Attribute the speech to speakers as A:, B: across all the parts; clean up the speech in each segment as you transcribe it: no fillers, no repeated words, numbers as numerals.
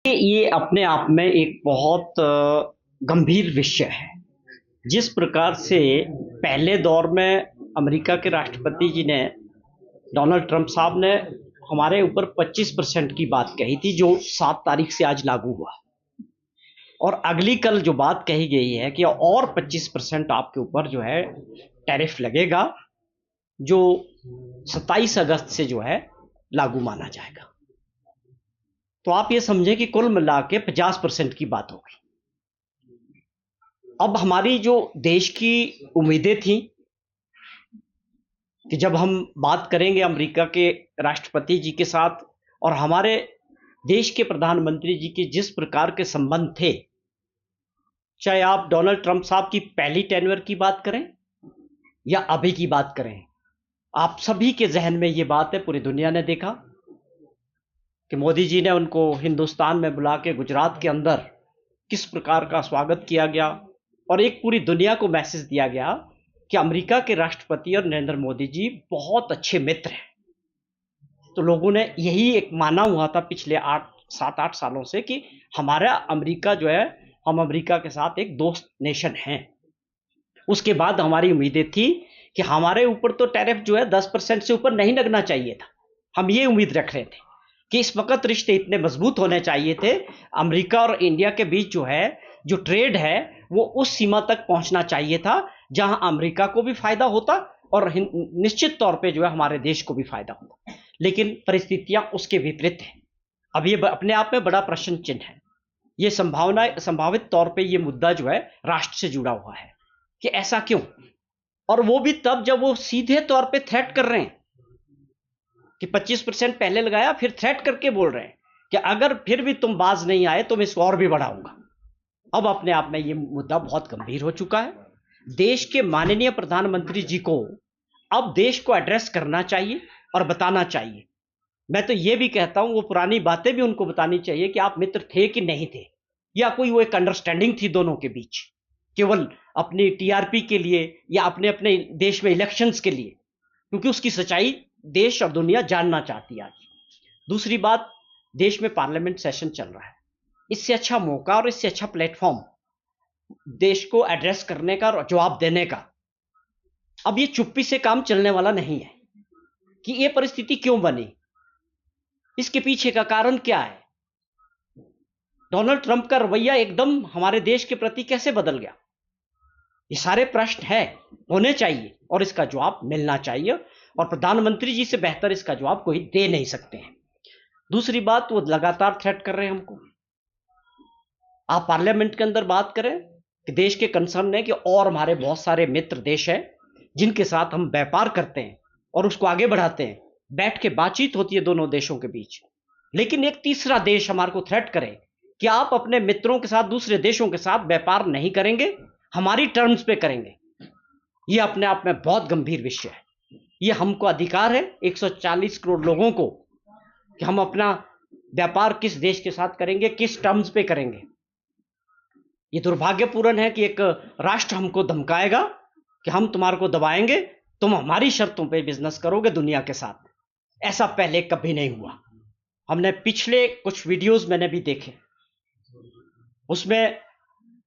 A: ये अपने आप में एक बहुत गंभीर विषय है। जिस प्रकार से पहले दौर में अमेरिका के राष्ट्रपति जी ने, डोनाल्ड ट्रंप साहब ने हमारे ऊपर 25% की बात कही थी, जो 7 तारीख से आज लागू हुआ, और अगली कल जो बात कही गई है कि और 25% आपके ऊपर जो है टैरिफ लगेगा, जो 27 अगस्त से जो है लागू माना जाएगा। तो आप ये समझें कि कुल मिला के 50% की बात होगी। अब हमारी जो देश की उम्मीदें थी कि जब हम बात करेंगे अमेरिका के राष्ट्रपति जी के साथ, और हमारे देश के प्रधानमंत्री जी के जिस प्रकार के संबंध थे, चाहे आप डोनाल्ड ट्रंप साहब की पहली टेन्योर की बात करें या अभी की बात करें, आप सभी के जहन में ये बात है। पूरी दुनिया ने देखा कि मोदी जी ने उनको हिंदुस्तान में बुला के गुजरात के अंदर किस प्रकार का स्वागत किया गया, और एक पूरी दुनिया को मैसेज दिया गया कि अमेरिका के राष्ट्रपति और नरेंद्र मोदी जी बहुत अच्छे मित्र हैं। तो लोगों ने यही एक माना हुआ था पिछले 7-8 सालों से कि हमारा अमेरिका जो है, हम अमेरिका के साथ एक दोस्त नेशन हैं। उसके बाद हमारी उम्मीदें थी कि हमारे ऊपर तो टैरिफ जो है 10% से ऊपर नहीं लगना चाहिए था। हम ये उम्मीद रख रहे थे कि इस वक्त रिश्ते इतने मजबूत होने चाहिए थे, अमेरिका और इंडिया के बीच जो है, जो ट्रेड है, वो उस सीमा तक पहुंचना चाहिए था जहां अमेरिका को भी फायदा होता और निश्चित तौर पे जो है हमारे देश को भी फायदा होता। लेकिन परिस्थितियां उसके विपरीत हैं। अब ये अपने आप में बड़ा प्रश्न चिन्ह है। ये संभावित तौर पे ये मुद्दा जो है राष्ट्र से जुड़ा हुआ है कि ऐसा क्यों, और वो भी तब जब वो सीधे तौर पे थ्रेट कर रहे हैं कि 25% पहले लगाया, फिर थ्रेट करके बोल रहे हैं कि अगर फिर भी तुम बाज नहीं आए तो मैं इसको और भी बढ़ाऊंगा। अब अपने आप में ये मुद्दा बहुत गंभीर हो चुका है। देश के माननीय प्रधानमंत्री जी को अब देश को एड्रेस करना चाहिए और बताना चाहिए। मैं तो ये भी कहता हूं, वो पुरानी बातें भी उनको बतानी चाहिए कि आप मित्र थे कि नहीं थे, या कोई वो एक अंडरस्टैंडिंग थी दोनों के बीच, केवल अपनी टीआरपी के लिए या अपने अपने देश में इलेक्शंस के लिए, क्योंकि उसकी सच्चाई देश और दुनिया जानना चाहती है आज। दूसरी बात, देश में पार्लियामेंट सेशन चल रहा है। इससे अच्छा मौका और इससे अच्छा प्लेटफॉर्म देश को एड्रेस करने का और जवाब देने का, अब ये चुप्पी से काम चलने वाला नहीं है कि ये परिस्थिति क्यों बनी, इसके पीछे का कारण क्या है, डोनाल्ड ट्रंप का रवैया एकदम हमारे देश के प्रति कैसे बदल गया। ये सारे प्रश्न है, होने चाहिए और इसका जवाब मिलना चाहिए, और प्रधानमंत्री जी से बेहतर इसका जवाब कोई दे नहीं सकते हैं। दूसरी बात, वो लगातार थ्रेट कर रहे हैं हमको। आप पार्लियामेंट के अंदर बात करें कि देश के कंसर्न है कि और हमारे बहुत सारे मित्र देश हैं जिनके साथ हम व्यापार करते हैं और उसको आगे बढ़ाते हैं, बैठ के बातचीत होती है दोनों देशों के बीच। लेकिन एक तीसरा देश हमारे को थ्रेट करे कि आप अपने मित्रों के साथ, दूसरे देशों के साथ व्यापार नहीं करेंगे, हमारी टर्म्स पे करेंगे। ये अपने आप में बहुत गंभीर विषय है। ये हमको अधिकार है 140 करोड़ लोगों को कि हम अपना व्यापार किस देश के साथ करेंगे, किस टर्म्स पे करेंगे। ये दुर्भाग्यपूर्ण है कि एक राष्ट्र हमको धमकाएगा कि हम तुम्हारे को दबाएंगे, तुम हमारी शर्तों पे बिजनेस करोगे दुनिया के साथ। ऐसा पहले कभी नहीं हुआ। हमने पिछले कुछ वीडियोस मैंने भी देखे, उसमें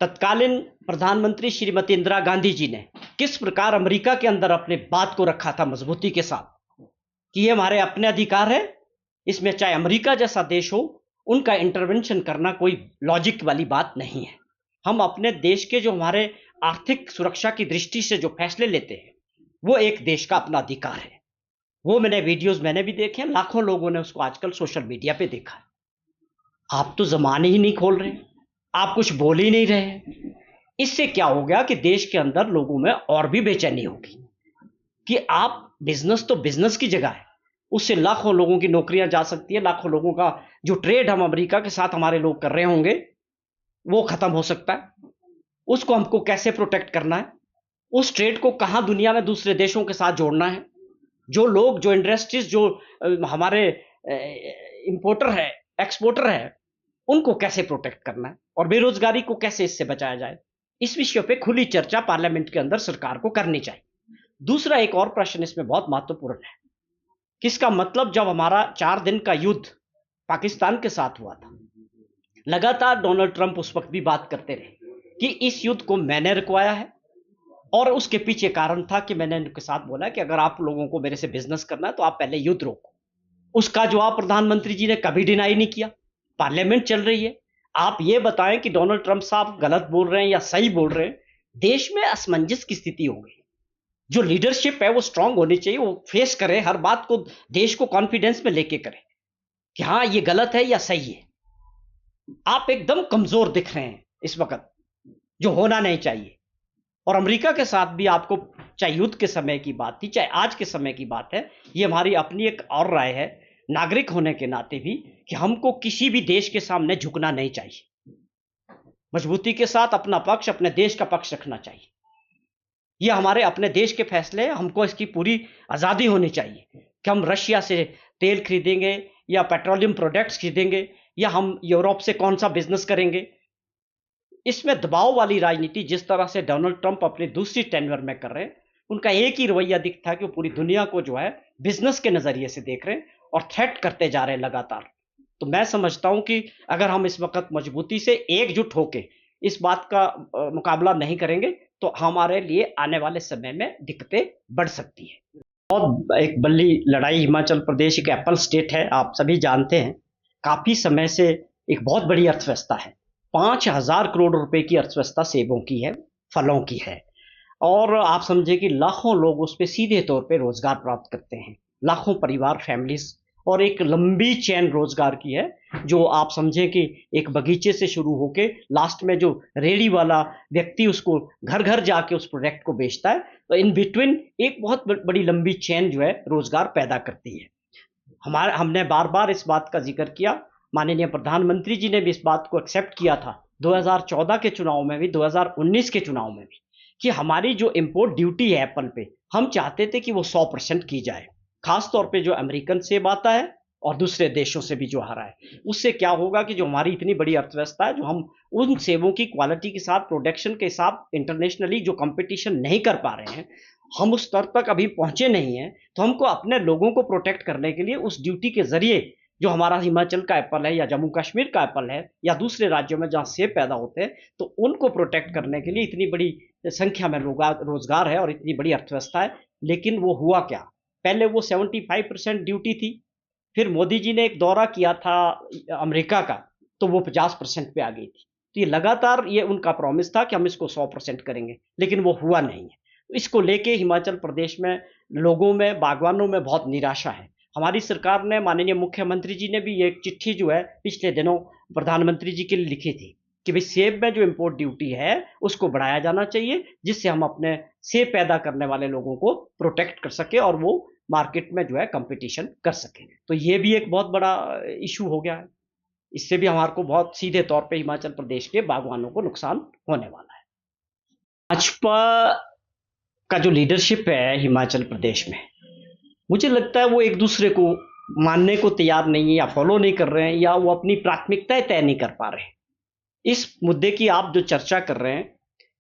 A: तत्कालीन प्रधानमंत्री श्रीमती इंदिरा गांधी जी ने किस प्रकार अमेरिका के अंदर अपने बात को रखा था मजबूती के साथ कि ये हमारे अपने अधिकार है, इसमें चाहे अमेरिका जैसा देश हो, उनका इंटरवेंशन करना कोई लॉजिक वाली बात नहीं है। हम अपने देश के जो हमारे आर्थिक सुरक्षा की दृष्टि से जो फैसले लेते हैं, वो एक देश का अपना अधिकार है। वो वीडियोस मैंने भी देखे हैं, लाखों लोगों ने उसको आजकल सोशल मीडिया पे देखा है। आप तो जबान ही नहीं खोल रहे, आप कुछ बोल ही नहीं रहे। इससे क्या हो गया कि देश के अंदर लोगों में और भी बेचैनी होगी कि आप, बिजनेस तो बिजनेस की जगह है, उससे लाखों लोगों की नौकरियां जा सकती है, लाखों लोगों का जो ट्रेड हम अमेरिका के साथ हमारे लोग कर रहे होंगे वो खत्म हो सकता है। उसको हमको कैसे प्रोटेक्ट करना है, उस ट्रेड को कहां दुनिया में दूसरे देशों के साथ जोड़ना है, जो लोग, जो इंडस्ट्रीज, जो हमारे इंपोर्टर है, एक्सपोर्टर है, उनको कैसे प्रोटेक्ट करना है, और बेरोजगारी को कैसे इससे बचाया जाए। इस विषय पे खुली चर्चा पार्लियामेंट के अंदर सरकार को करनी चाहिए। दूसरा एक और प्रश्न इसमें बहुत महत्वपूर्ण है, किसका मतलब, जब हमारा 4 दिन का युद्ध पाकिस्तान के साथ हुआ था, लगातार डोनाल्ड ट्रंप उस वक्त भी बात करते रहे कि इस युद्ध को मैंने रुकवाया है, और उसके पीछे कारण था कि मैंने उनके साथ बोला कि अगर आप लोगों को मेरे से बिजनेस करना है तो आप पहले युद्ध रोको। उसका जवाब प्रधानमंत्री जी ने कभी डिनाई नहीं किया। पार्लियामेंट चल रही है, आप ये बताएं कि डोनाल्ड ट्रंप साहब गलत बोल रहे हैं या सही बोल रहे हैं। देश में असमंजस की स्थिति हो गई। जो लीडरशिप है वो स्ट्रांग होनी चाहिए, वो फेस करे हर बात को, देश को कॉन्फिडेंस में लेके करे कि हाँ ये गलत है या सही है। आप एकदम कमजोर दिख रहे हैं इस वक्त, जो होना नहीं चाहिए। और अमेरिका के साथ भी आपको, चाहे युद्ध के समय की बात थी चाहे आज के समय की बात है, ये हमारी अपनी एक और राय है नागरिक होने के नाते भी, कि हमको किसी भी देश के सामने झुकना नहीं चाहिए। मजबूती के साथ अपना पक्ष, अपने देश का पक्ष रखना चाहिए। ये हमारे अपने देश के फैसले हैं, हमको इसकी पूरी आज़ादी होनी चाहिए कि हम रशिया से तेल खरीदेंगे या पेट्रोलियम प्रोडक्ट्स खरीदेंगे या हम यूरोप से कौन सा बिजनेस करेंगे। इसमें दबाव वाली राजनीति जिस तरह से डोनाल्ड ट्रंप अपनी दूसरी टेन्योर में कर रहे हैं, उनका एक ही रवैया दिखता है कि वो पूरी दुनिया को जो है बिजनेस के नजरिए से देख रहे हैं और थ्रेट करते जा रहे हैं लगातार। तो मैं समझता हूं कि अगर हम इस वक्त मजबूती से एकजुट होकर इस बात का मुकाबला नहीं करेंगे तो हमारे लिए आने वाले समय में दिक्कतें बढ़ सकती है। बहुत एक बड़ी लड़ाई, हिमाचल प्रदेश एक एप्पल स्टेट है, आप सभी जानते हैं। काफी समय से एक बहुत बड़ी अर्थव्यवस्था है, 5,000 करोड़ रुपए की अर्थव्यवस्था सेबों की है, फलों की है। और आप समझे कि लाखों लोग उस पर सीधे तौर पे रोजगार प्राप्त करते हैं, लाखों परिवार, फैमिलीज, और एक लंबी चेन रोजगार की है, जो आप समझे कि एक बगीचे से शुरू होके लास्ट में जो रेडी वाला व्यक्ति उसको घर घर जाके उस प्रोडक्ट को बेचता है, तो इन बिटवीन एक बहुत बड़ी लंबी चेन जो है रोजगार पैदा करती है। हमने बार बार इस बात का जिक्र किया, माननीय प्रधानमंत्री जी ने भी इस बात को एक्सेप्ट किया था 2014 के चुनाव में भी, 2019 के चुनाव में भी, कि हमारी जो इंपोर्ट ड्यूटी है एप्पल पे, हम चाहते थे कि वो 100% की जाए। खास तौर पे जो अमेरिकन सेब आता है और दूसरे देशों से भी जो आ रहा है, उससे क्या होगा कि जो हमारी इतनी बड़ी अर्थव्यवस्था है, जो हम उन सेबों की क्वालिटी के साथ, प्रोडक्शन के साथ इंटरनेशनली जो कंपटीशन नहीं कर पा रहे हैं, हम उस स्तर तक अभी पहुंचे नहीं हैं, तो हमको अपने लोगों को प्रोटेक्ट करने के लिए उस ड्यूटी के जरिए जो हमारा हिमाचल का एप्पल है या जम्मू कश्मीर का एप्पल है या दूसरे राज्यों में जहाँ सेब पैदा होते हैं, तो उनको प्रोटेक्ट करने के लिए इतनी बड़ी संख्या में रोजगार है और इतनी बड़ी अर्थव्यवस्था है। लेकिन वो हुआ क्या, पहले वो 75% ड्यूटी थी, फिर मोदी जी ने एक दौरा किया था अमेरिका का, तो वो 50% पे आ गई थी। तो ये लगातार ये उनका प्रॉमिस था कि हम इसको 100% करेंगे, लेकिन वो हुआ नहीं है। तो इसको लेके हिमाचल प्रदेश में लोगों में, बागवानों में बहुत निराशा है। हमारी सरकार ने, माननीय मुख्यमंत्री जी ने भी एक चिट्ठी जो है पिछले दिनों प्रधानमंत्री जी के लिए लिखी थी कि भाई सेब में जो इंपोर्ट ड्यूटी है उसको बढ़ाया जाना चाहिए, जिससे हम अपने सेब पैदा करने वाले लोगों को प्रोटेक्ट कर सके और वो मार्केट में जो है कंपटीशन कर सके। तो ये भी एक बहुत बड़ा इशू हो गया है। इससे भी हमारे को बहुत सीधे तौर पे हिमाचल प्रदेश के बागवानों को नुकसान होने वाला है। भाजपा का जो लीडरशिप है हिमाचल प्रदेश में, मुझे लगता है वो एक दूसरे को मानने को तैयार नहीं है, या फॉलो नहीं कर रहे हैं, या वो अपनी प्राथमिकताएं तय नहीं कर पा रहे हैं। इस मुद्दे की आप जो चर्चा कर रहे हैं,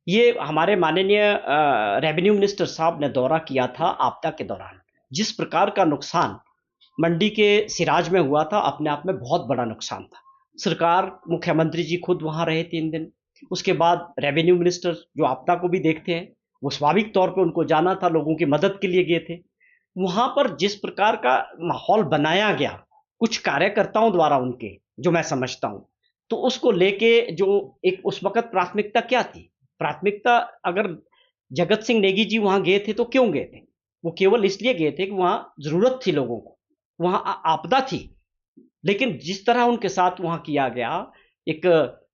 A: ये हमारे माननीय रेवेन्यू मिनिस्टर साहब ने दौरा किया था आपदा के दौरान। जिस प्रकार का नुकसान मंडी के सिराज में हुआ था, अपने आप में बहुत बड़ा नुकसान था। सरकार, मुख्यमंत्री जी खुद वहां रहे 3 दिन। उसके बाद रेवेन्यू मिनिस्टर जो आपदा को भी देखते हैं, वो स्वाभाविक तौर पे उनको जाना था, लोगों की मदद के लिए गए थे। वहां पर जिस प्रकार का माहौल बनाया गया कुछ कार्यकर्ताओं द्वारा उनके, जो मैं समझता हूं, तो उसको लेके जो एक उस वक्त प्राथमिकता क्या थी, प्राथमिकता, अगर जगत सिंह नेगी जी वहां गए थे तो क्यों गए थे? वो केवल इसलिए गए थे कि वहां जरूरत थी लोगों को, वहां आपदा थी। लेकिन जिस तरह उनके साथ वहां किया गया, एक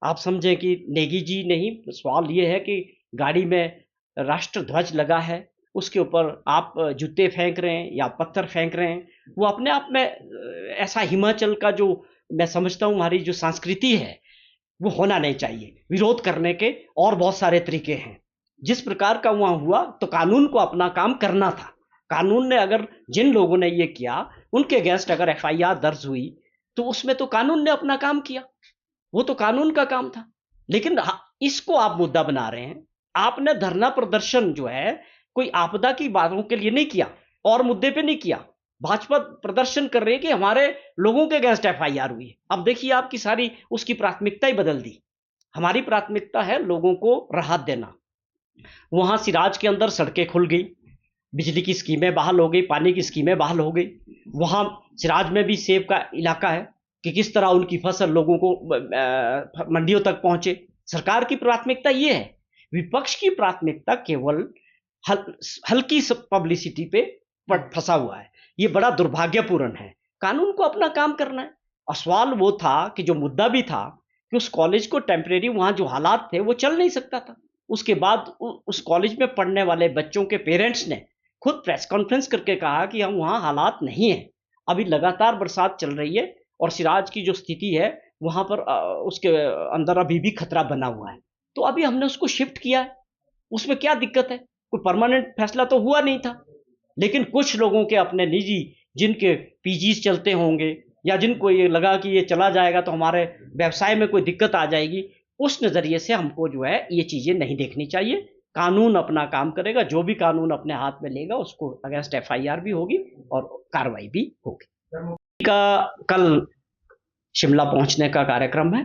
A: आप समझें कि नेगी जी नहीं, सवाल ये है कि गाड़ी में राष्ट्र ध्वज लगा है, उसके ऊपर आप जूते फेंक रहे हैं या पत्थर फेंक रहे हैं। वो अपने आप में ऐसा हिमाचल का जो मैं समझता हूं हमारी जो संस्कृति है, वो होना नहीं चाहिए। विरोध करने के और बहुत सारे तरीके हैं। जिस प्रकार का वहां हुआ, तो कानून को अपना काम करना था। कानून ने, अगर जिन लोगों ने ये किया उनके अगेंस्ट अगर एफआईआर दर्ज हुई, तो उसमें तो कानून ने अपना काम किया, वो तो कानून का काम था। लेकिन इसको आप मुद्दा बना रहे हैं। आपने धरना प्रदर्शन जो है कोई आपदा की बातों के लिए नहीं किया और मुद्दे पे नहीं किया, भाजपा प्रदर्शन कर रही है कि हमारे लोगों के अगेंस्ट एफआईआर हुई है। अब देखिए आपकी सारी उसकी प्राथमिकता ही बदल दी। हमारी प्राथमिकता है लोगों को राहत देना। वहां सिराज के अंदर सड़कें खुल गई, बिजली की स्कीमें बहाल हो गई, पानी की स्कीमें बहाल हो गई। वहां सिराज में भी सेब का इलाका है कि किस तरह उनकी फसल लोगों को मंडियों तक पहुंचे। सरकार की प्राथमिकता ये है। विपक्ष की प्राथमिकता केवल हल्की पब्लिसिटी पे फंसा हुआ है। ये बड़ा दुर्भाग्यपूर्ण है। कानून को अपना काम करना है। और सवाल वो था कि जो मुद्दा भी था कि उस कॉलेज को टेम्परेरी वहां जो हालात थे वो चल नहीं सकता था। उसके बाद उस कॉलेज में पढ़ने वाले बच्चों के पेरेंट्स ने खुद प्रेस कॉन्फ्रेंस करके कहा कि हम वहां हालात नहीं है। अभी लगातार बरसात चल रही है और सिराज की जो स्थिति है वहां पर उसके अंदर अभी भी खतरा बना हुआ है। तो अभी हमने उसको शिफ्ट किया है। उसमें क्या दिक्कत है? कोई परमानेंट फैसला तो हुआ नहीं था। लेकिन कुछ लोगों के अपने निजी जिनके पीजीज चलते होंगे या जिनको ये लगा कि ये चला जाएगा तो हमारे व्यवसाय में कोई दिक्कत आ जाएगी, उस नजरिए से हमको जो है ये चीजें नहीं देखनी चाहिए। कानून अपना काम करेगा। जो भी कानून अपने हाथ में लेगा उसको अगेंस्ट एफआईआर भी होगी और कार्रवाई भी होगी। का कल शिमला पहुंचने का कार्यक्रम है।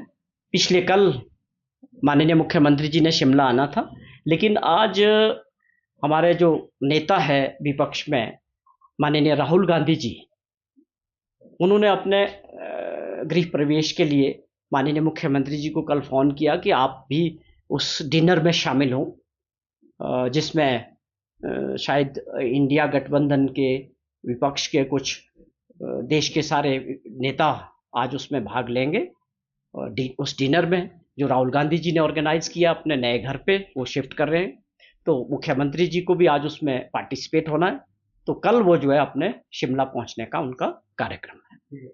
A: पिछले कल माननीय मुख्यमंत्री जी ने शिमला आना था, लेकिन आज हमारे जो नेता है विपक्ष में माननीय राहुल गांधी जी, उन्होंने अपने गृह प्रवेश के लिए माननीय मुख्यमंत्री जी को कल फोन किया कि आप भी उस डिनर में शामिल हों जिसमें शायद इंडिया गठबंधन के विपक्ष के कुछ देश के सारे नेता आज उसमें भाग लेंगे। और उस डिनर में जो राहुल गांधी जी ने ऑर्गेनाइज किया अपने नए घर पे वो शिफ्ट कर रहे हैं, तो मुख्यमंत्री जी को भी आज उसमें पार्टिसिपेट होना है। तो कल वो जो है अपने शिमला पहुंचने का उनका कार्यक्रम है।